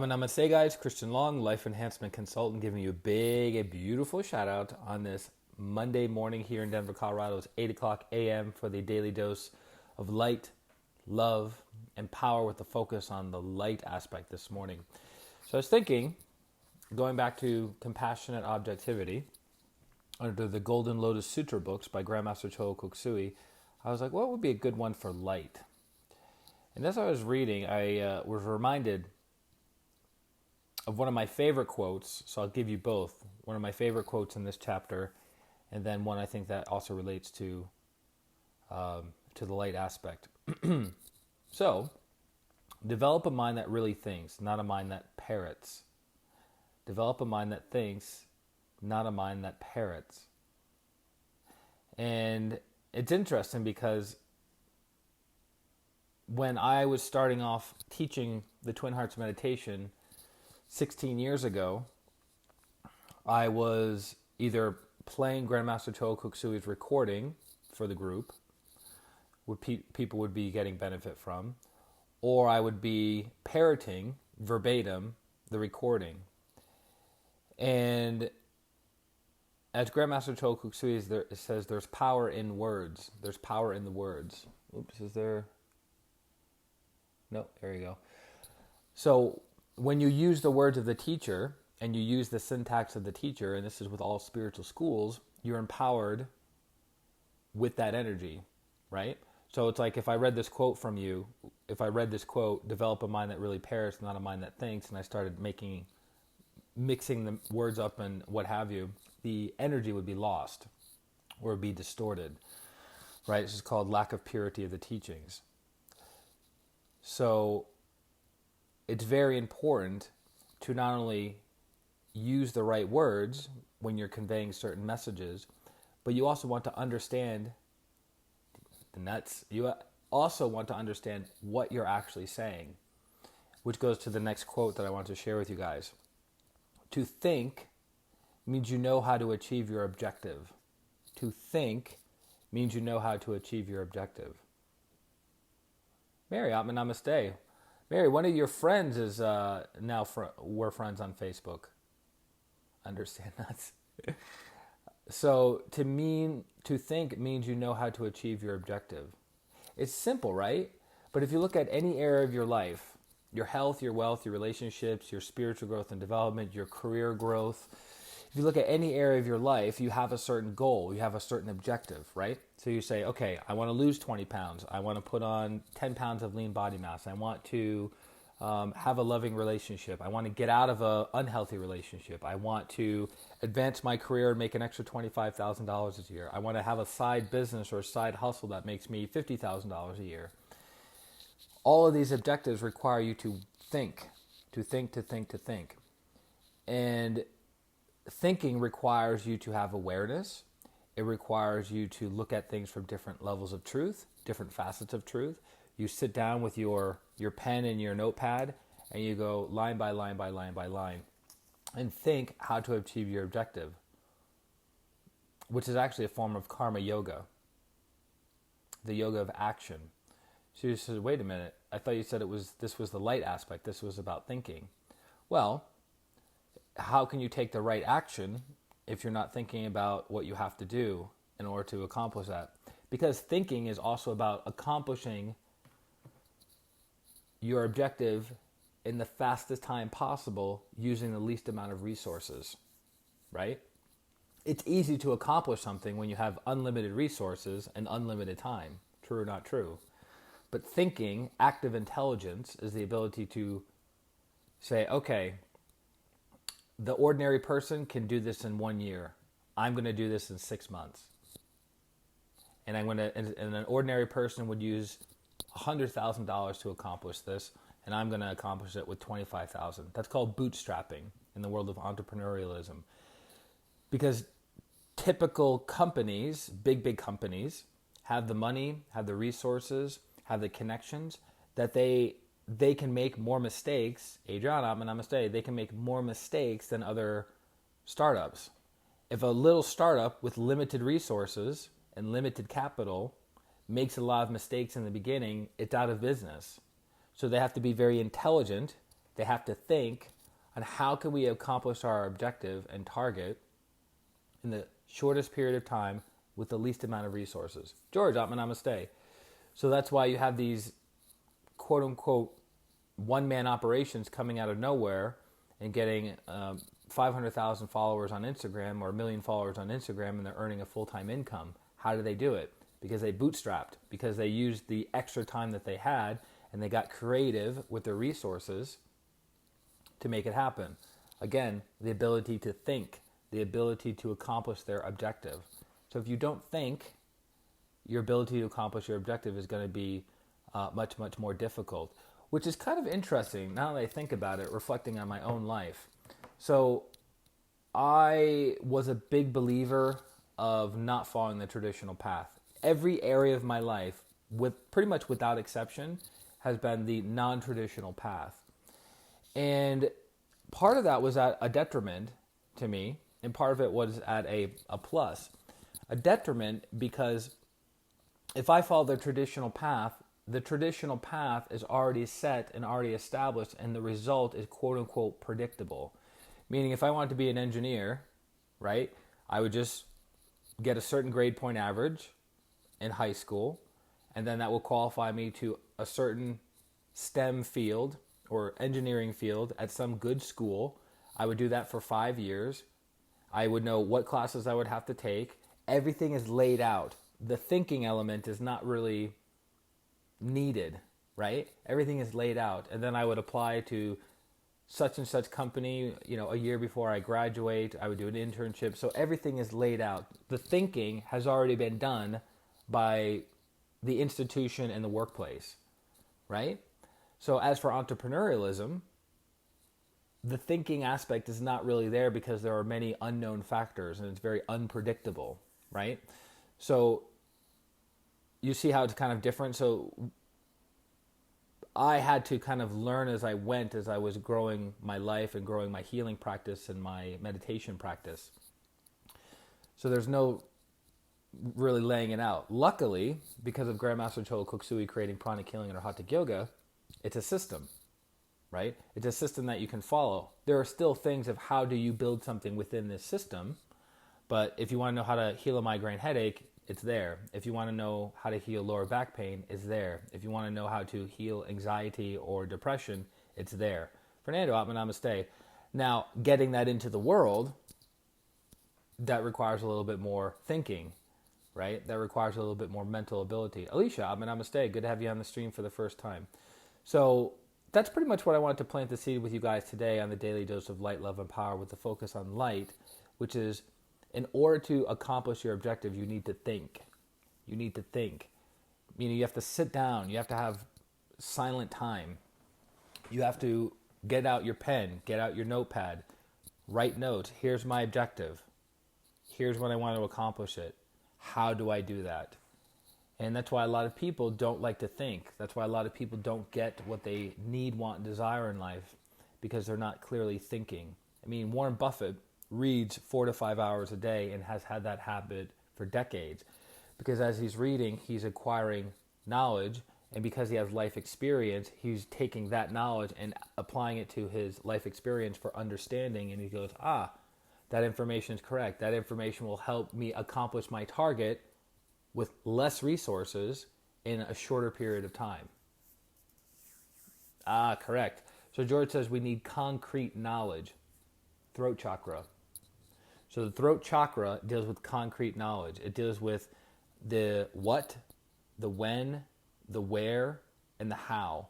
Namaste, guys. ChristianRLong, life enhancement consultant, giving you a beautiful shout out on this Monday morning here in Denver, Colorado. It's 8 o'clock a.m. for the daily dose of light, love, and power with the focus on the light aspect this morning. So I was thinking, going back to compassionate objectivity, under the Golden Lotus Sutra books by Grandmaster Chogo Koksui, I was like, what would be a good one for light? And as I was reading, I was reminded of one of my favorite quotes, so I'll give you both. One of my favorite quotes in this chapter, and then one I think that also relates to the light aspect. So, develop a mind that really thinks, not a mind that parrots. Develop a mind that thinks, not a mind that parrots. And it's interesting because when I was starting off teaching the Twin Hearts meditation 16 years ago, I was either playing Grandmaster Chogo Koksui's recording for the group, what people would be getting benefit from, or I would be parroting verbatim the recording. And as Grandmaster Chogo Koksui says, there's power in words. There's power in the words. Oops, is there? No, there you go. So when you use the words of the teacher and you use the syntax of the teacher, and this is with all spiritual schools, you're empowered with that energy, right? So it's like if I read this quote from you, if I read this quote, develop a mind that really parrots, not a mind that thinks, and I started mixing the words up and what have you, the energy would be lost or be distorted, right? This is called lack of purity of the teachings. So it's very important to not only use the right words when you're conveying certain messages, but you also want to understand the nuts. You also want to understand what you're actually saying, which goes to the next quote that I want to share with you guys. To think means you know how to achieve your objective. To think means you know how to achieve your objective. Mary, Atman Namaste. Mary, one of your friends is now we're friends on Facebook. Understand that? So to think means you know how to achieve your objective. It's simple, right? But if you look at any area of your life, your health, your wealth, your relationships, your spiritual growth and development, your career growth, if you look at any area of your life, you have a certain goal, you have a certain objective, right? So you say, okay, I want to lose 20 pounds. I want to put on 10 pounds of lean body mass. I want to have a loving relationship. I want to get out of an unhealthy relationship. I want to advance my career and make an extra $25,000 a year. I want to have a side business or a side hustle that makes me $50,000 a year. All of these objectives require you to think, to think, to think, to think. And thinking requires you to have awareness. It requires you to look at things from different levels of truth, different facets of truth. You sit down with your pen and your notepad and you go line by line by line by line and think how to achieve your objective, which is actually a form of karma yoga, the yoga of action. So you said, wait a minute, I thought you said this was the light aspect, this was about thinking. Well, how can you take the right action if you're not thinking about what you have to do in order to accomplish that? Because thinking is also about accomplishing your objective in the fastest time possible using the least amount of resources, right? It's easy to accomplish something when you have unlimited resources and unlimited time. True or not true? But thinking, active intelligence, is the ability to say, okay, the ordinary person can do this in 1 year. I'm going to do this in 6 months. And an ordinary person would use $100,000 to accomplish this, and I'm going to accomplish it with $25,000. That's called bootstrapping in the world of entrepreneurialism. Because typical companies, big companies, have the money, have the resources, have the connections that they can make more mistakes. Adriana, I'm a mistake. They can make more mistakes than other startups. If a little startup with limited resources and limited capital makes a lot of mistakes in the beginning, it's out of business. So they have to be very intelligent They have to think on how can we accomplish our objective and target in the shortest period of time with the least amount of resources. George, namaste. So that's why you have these quote unquote one-man operations coming out of nowhere and getting 500,000 followers on Instagram or 1 million followers on Instagram, and they're earning a full-time income. How do they do it? Because they bootstrapped, because they used the extra time that they had and they got creative with their resources to make it happen. Again, the ability to think, the ability to accomplish their objective. So if you don't think, your ability to accomplish your objective is going to be much, much more difficult, which is kind of interesting now that I think about it, reflecting on my own life. So I was a big believer of not following the traditional path. Every area of my life, with pretty much without exception, has been the non-traditional path. And part of that was at a detriment to me, and part of it was at a plus. A detriment because if I follow the traditional path is already set and already established, and the result is quote-unquote predictable. Meaning if I wanted to be an engineer, right, I would just get a certain grade point average in high school, and then that will qualify me to a certain STEM field or engineering field at some good school. I would do that for 5 years. I would know what classes I would have to take. Everything is laid out. The thinking element is not really needed, right? Everything is laid out. And then I would apply to such and such company, a year before I graduate. I would do an internship. So everything is laid out. The thinking has already been done by the institution and the workplace, right? So as for entrepreneurialism, the thinking aspect is not really there because there are many unknown factors and it's very unpredictable, right? So you see how it's kind of different. So I had to kind of learn as I went, as I was growing my life and growing my healing practice and my meditation practice. So there's no really laying it out. Luckily, because of Grandmaster Chola Koksui creating pranic healing and Hatha Yoga, it's a system, right? It's a system that you can follow. There are still things of how do you build something within this system, but if you want to know how to heal a migraine headache, it's there. If you want to know how to heal lower back pain, it's there. If you want to know how to heal anxiety or depression, it's there. Fernando, Atman Namaste. Now, getting that into the world, that requires a little bit more thinking, right? That requires a little bit more mental ability. Alicia, Atman Namaste. Good to have you on the stream for the first time. So that's pretty much what I wanted to plant the seed with you guys today on the Daily Dose of Light, Love, and Power with the focus on light, which is in order to accomplish your objective, you need to think. You need to think. Meaning you have to sit down. You have to have silent time. You have to get out your pen, get out your notepad, write notes. Here's my objective. Here's when I want to accomplish it. How do I do that? And that's why a lot of people don't like to think. That's why a lot of people don't get what they need, want, and desire in life, because they're not clearly thinking. I mean, Warren Buffett reads 4 to 5 hours a day and has had that habit for decades, because as he's reading, he's acquiring knowledge, and because he has life experience, he's taking that knowledge and applying it to his life experience for understanding, and he goes, that information is correct. That information will help me accomplish my target with less resources in a shorter period of time. Correct. So George says we need concrete knowledge. Throat chakra. So the throat chakra deals with concrete knowledge. It deals with the what, the when, the where, and the how.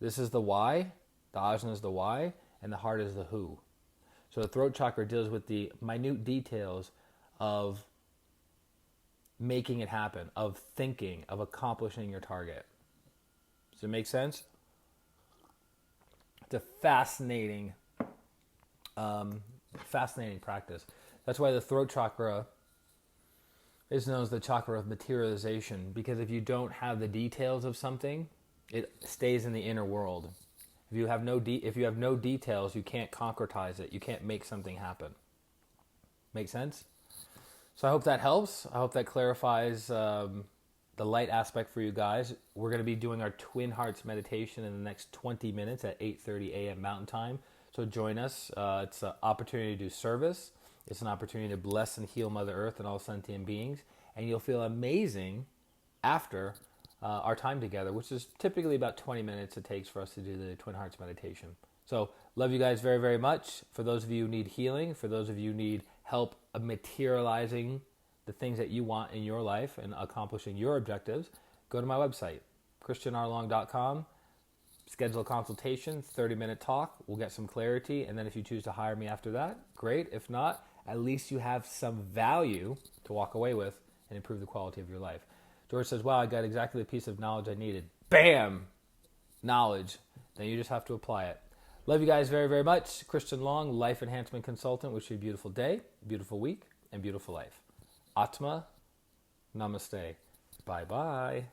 This is the why, the ajna is the why, and the heart is the who. So the throat chakra deals with the minute details of making it happen, of thinking, of accomplishing your target. Does it make sense? It's a fascinating practice. That's why the throat chakra is known as the chakra of materialization, because if you don't have the details of something, it stays in the inner world. If you have no details, you can't concretize it. You can't make something happen. Make sense? So I hope that helps. I hope that clarifies the light aspect for you guys. We're going to be doing our Twin Hearts meditation in the next 20 minutes at 8:30 a.m. Mountain Time. So join us. It's an opportunity to do service. It's an opportunity to bless and heal Mother Earth and all sentient beings. And you'll feel amazing after our time together, which is typically about 20 minutes it takes for us to do the Twin Hearts meditation. So love you guys very, very much. For those of you who need healing, for those of you who need help materializing the things that you want in your life and accomplishing your objectives, go to my website, ChristianRLong.com. Schedule a consultation, 30-minute talk. We'll get some clarity, and then if you choose to hire me after that, great. If not, at least you have some value to walk away with and improve the quality of your life. George says, wow, I got exactly the piece of knowledge I needed. Bam! Knowledge. Then you just have to apply it. Love you guys very, very much. Christian Long, Life Enhancement Consultant. Wish you a beautiful day, beautiful week, and beautiful life. Atma, namaste. Bye-bye.